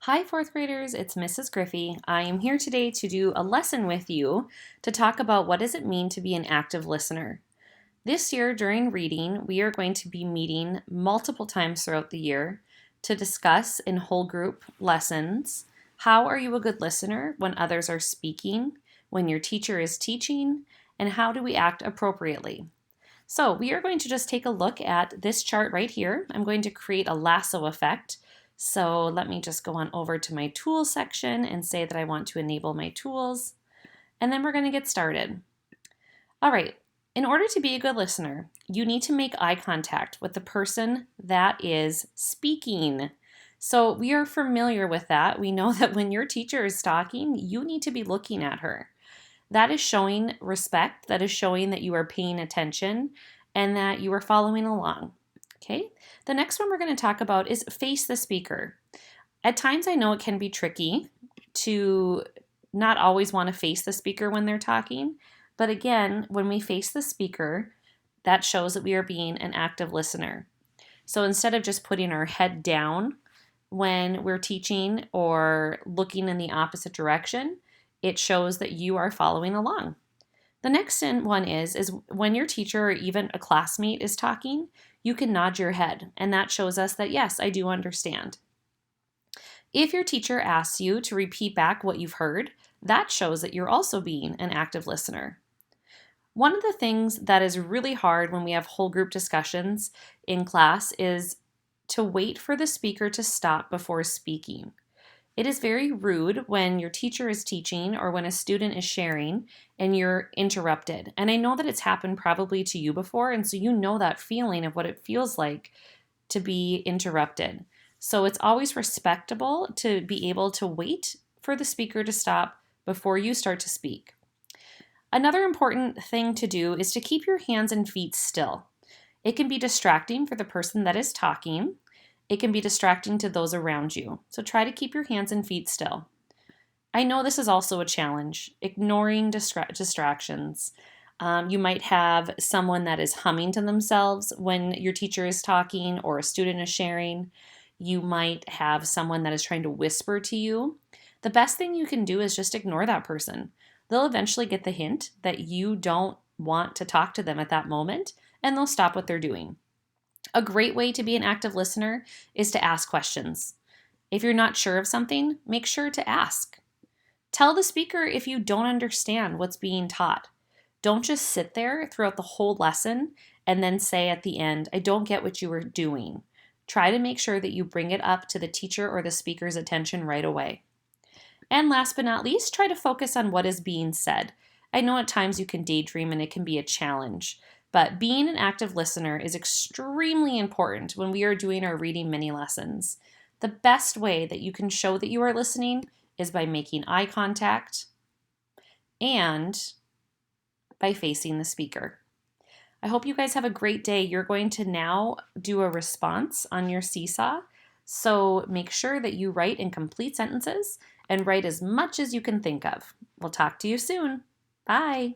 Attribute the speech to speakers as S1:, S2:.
S1: Hi, fourth graders, it's Mrs. Griffey. I am here today to do a lesson with you to talk about what does it mean to be an active listener. This year during reading, we are going to be meeting multiple times throughout the year to discuss in whole group lessons. How are you a good listener when others are speaking, when your teacher is teaching, and how do we act appropriately? So we are going to just take a look at this chart right here. I'm going to create a lasso effect. So let me just go on over to my tools section and say that I want to enable my tools. And then we're going to get started. All right, in order to be a good listener, you need to make eye contact with the person that is speaking. So we are familiar with that. We know that when your teacher is talking, you need to be looking at her. That is showing respect. That is showing that you are paying attention and that you are following along. Okay, the next one we're going to talk about is face the speaker. At times I know it can be tricky to not always want to face the speaker when they're talking, but again, when we face the speaker, that shows that we are being an active listener. So instead of just putting our head down when we're teaching or looking in the opposite direction, it shows that you are following along. The next one is when your teacher or even a classmate is talking, you can nod your head, and that shows us that yes, I do understand. If your teacher asks you to repeat back what you've heard, that shows that you're also being an active listener. One of the things that is really hard when we have whole group discussions in class is to wait for the speaker to stop before speaking. It is very rude when your teacher is teaching or when a student is sharing and you're interrupted. And I know that it's happened probably to you before, and so you know that feeling of what it feels like to be interrupted. So it's always respectable to be able to wait for the speaker to stop before you start to speak. Another important thing to do is to keep your hands and feet still. It can be distracting for the person that is talking. It can be distracting to those around you. So try to keep your hands and feet still. I know this is also a challenge, ignoring distractions. You might have someone that is humming to themselves when your teacher is talking or a student is sharing. You might have someone that is trying to whisper to you. The best thing you can do is just ignore that person. They'll eventually get the hint that you don't want to talk to them at that moment, and they'll stop what they're doing. A great way to be an active listener is to ask questions. If you're not sure of something, make sure to ask. Tell the speaker if you don't understand what's being taught. Don't just sit there throughout the whole lesson and then say at the end, I don't get what you were doing. Try to make sure that you bring it up to the teacher or the speaker's attention right away. And last but not least, try to focus on what is being said. I know at times you can daydream and it can be a challenge, but being an active listener is extremely important when we are doing our reading mini lessons. The best way that you can show that you are listening is by making eye contact and by facing the speaker. I hope you guys have a great day. You're going to now do a response on your seesaw. So make sure that you write in complete sentences and write as much as you can think of. We'll talk to you soon. Bye.